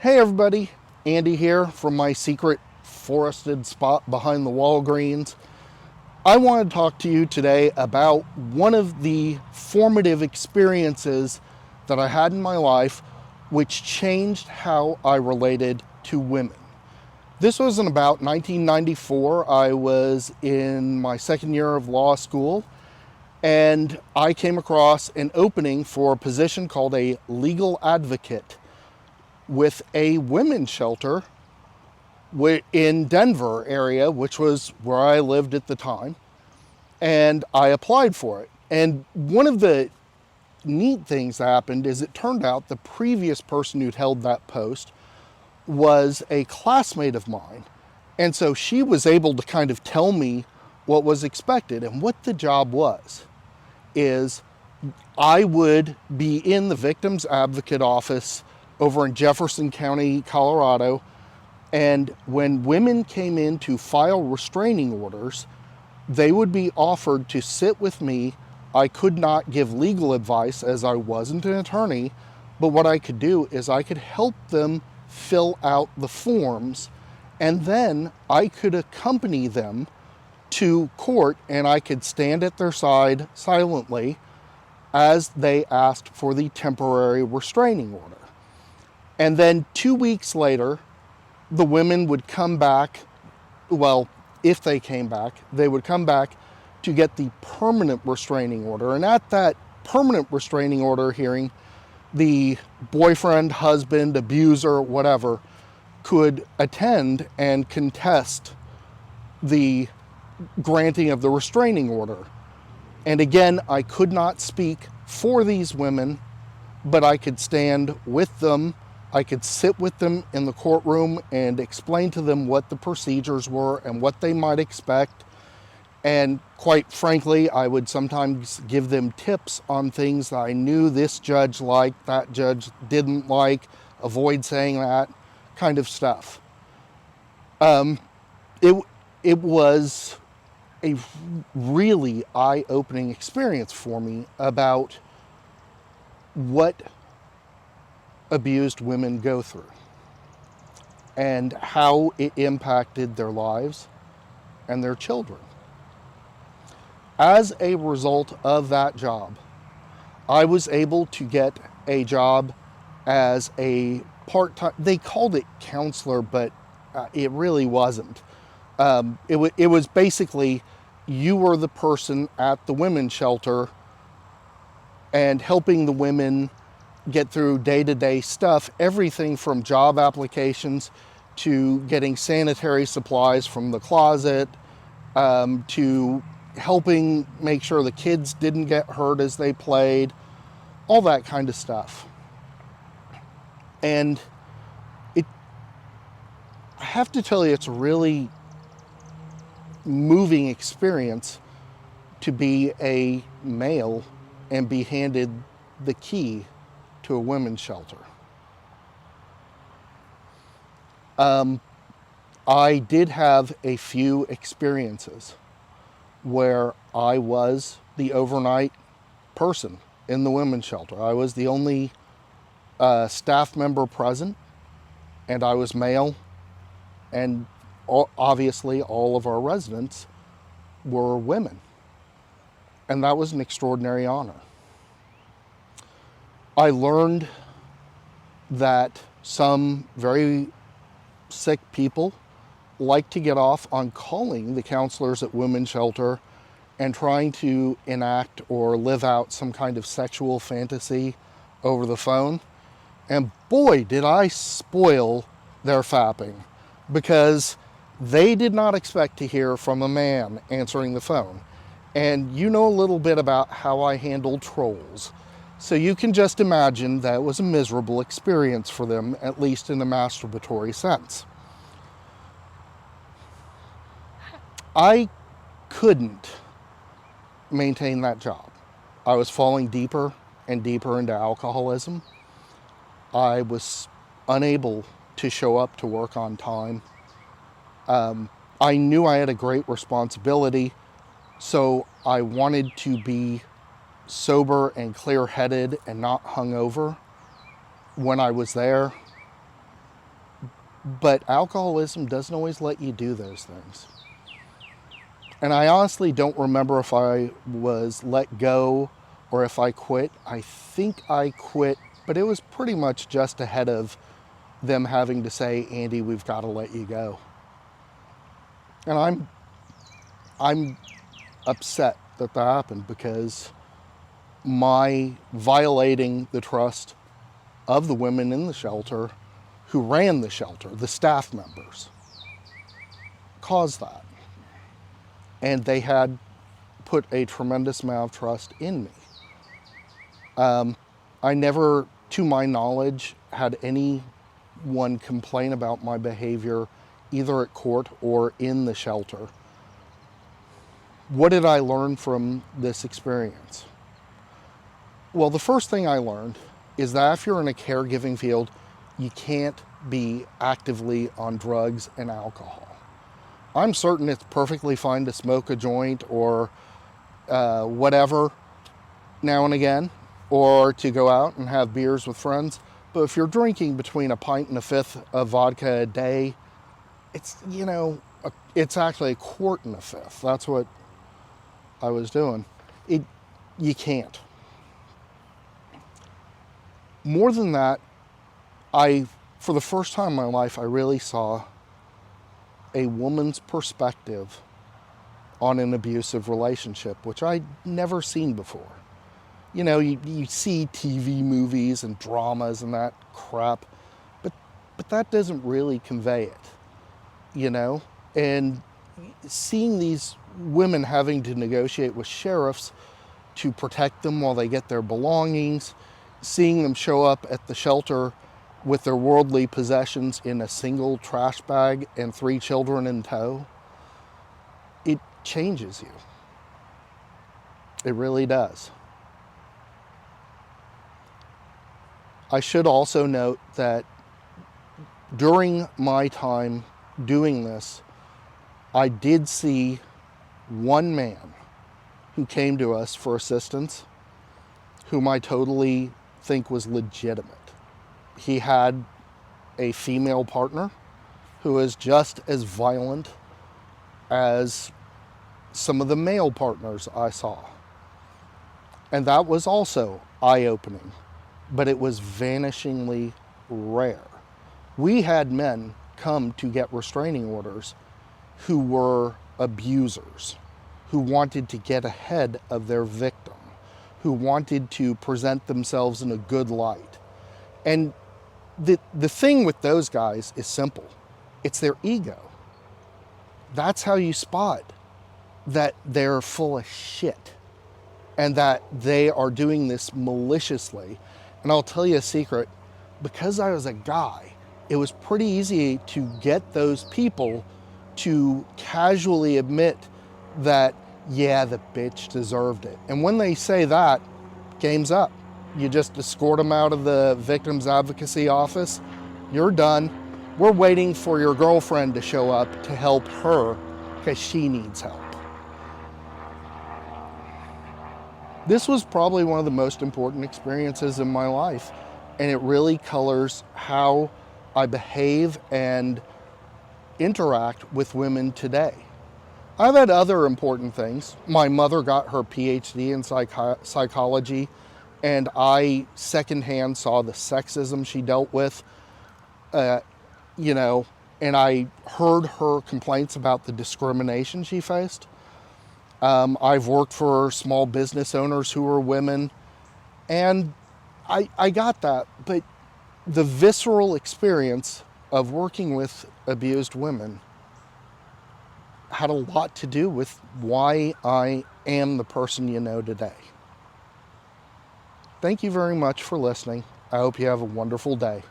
Hey everybody, Andy here from my secret forested spot behind the Walgreens. I want to talk to you today about one of the formative experiences that I had in my life which changed how I related to women. This was in about 1994. I was in my second year of law school and I came across an opening for a position called a legal advocate with a women's shelter in Denver area, which was where I lived at the time, and I applied for it. And one of the neat things that happened is it turned out the previous person who'd held that post was a classmate of mine. And so she was able to kind of tell me what was expected. And what the job was is I would be in the victim's advocate office over in Jefferson County, Colorado, and when women came in to file restraining orders, they would be offered to sit with me. I could not give legal advice as I wasn't an attorney, but what I could do is I could help them fill out the forms, and then I could accompany them to court and I could stand at their side silently as they asked for the temporary restraining order. And then 2 weeks later, the women would come back. Well, if they came back, they would come back to get the permanent restraining order. And at that permanent restraining order hearing, the boyfriend, husband, abuser, whatever, could attend and contest the granting of the restraining order. And again, I could not speak for these women, but I could stand with them. I could sit with them in the courtroom and explain to them what the procedures were and what they might expect. And quite frankly, I would sometimes give them tips on things that I knew this judge liked, that judge didn't like, avoid saying that kind of stuff. It was a really eye-opening experience for me about what abused women go through and how it impacted their lives and their children. As a result of that job, I was able to get a job as a part-time, they called it counselor, but it really wasn't. It was basically, you were the person at the women's shelter and helping the women get through day-to-day stuff, everything from job applications to getting sanitary supplies from the closet, to helping make sure the kids didn't get hurt as they played, all that kind of stuff. And I have to tell you, it's a really moving experience to be a male and be handed the key to a women's shelter. I did have a few experiences where I was the overnight person in the women's shelter. I was the only staff member present, and I was male, and obviously all of our residents were women. And that was an extraordinary honor. I learned that some very sick people like to get off on calling the counselors at women's shelter and trying to enact or live out some kind of sexual fantasy over the phone. And boy, did I spoil their fapping, because they did not expect to hear from a man answering the phone. And you know a little bit about how I handle trolls. So you can just imagine that it was a miserable experience for them, at least in a masturbatory sense. I couldn't maintain that job. I was falling deeper and deeper into alcoholism. I was unable to show up to work on time. I knew I had a great responsibility, so I wanted to be sober and clear-headed and not hungover when I was there. But alcoholism doesn't always let you do those things. And I honestly don't remember if I was let go or if I quit. I think I quit, but it was pretty much just ahead of them having to say, Andy, we've got to let you go. And I'm upset that that happened, because my violating the trust of the women in the shelter who ran the shelter, the staff members, caused that. And they had put a tremendous amount of trust in me. I never, to my knowledge, had anyone complain about my behavior either at court or in the shelter. What did I learn from this experience? Well, the first thing I learned is that if you're in a caregiving field, you can't be actively on drugs and alcohol. I'm certain it's perfectly fine to smoke a joint or whatever now and again, or to go out and have beers with friends. But if you're drinking between a pint and a fifth of vodka a day, it's, it's actually a quart and a fifth. That's what I was doing. You can't. More than that, for the first time in my life, I really saw a woman's perspective on an abusive relationship, which I'd never seen before. You see TV movies and dramas and that crap, but that doesn't really convey it, And seeing these women having to negotiate with sheriffs to protect them while they get their belongings, seeing them show up at the shelter with their worldly possessions in a single trash bag and 3 children in tow, it changes you. It really does. I should also note that during my time doing this, I did see one man who came to us for assistance, whom I totally think was legitimate. He had a female partner who was just as violent as some of the male partners I saw. And that was also eye-opening, but it was vanishingly rare. We had men come to get restraining orders who were abusers, who wanted to get ahead of their victim, who wanted to present themselves in a good light. And the thing with those guys is simple. It's their ego. That's how you spot that they're full of shit and that they are doing this maliciously. And I'll tell you a secret, because I was a guy, it was pretty easy to get those people to casually admit that, yeah, the bitch deserved it. And when they say that, game's up. You just escort them out of the victim's advocacy office. You're done. We're waiting for your girlfriend to show up to help her because she needs help. This was probably one of the most important experiences in my life, and it really colors how I behave and interact with women today. I've had other important things. My mother got her PhD in psychology, and I secondhand saw the sexism she dealt with, and I heard her complaints about the discrimination she faced. I've worked for small business owners who are women, and I got that, but the visceral experience of working with abused women had a lot to do with why I am the person you know today. Thank you very much for listening. I hope you have a wonderful day.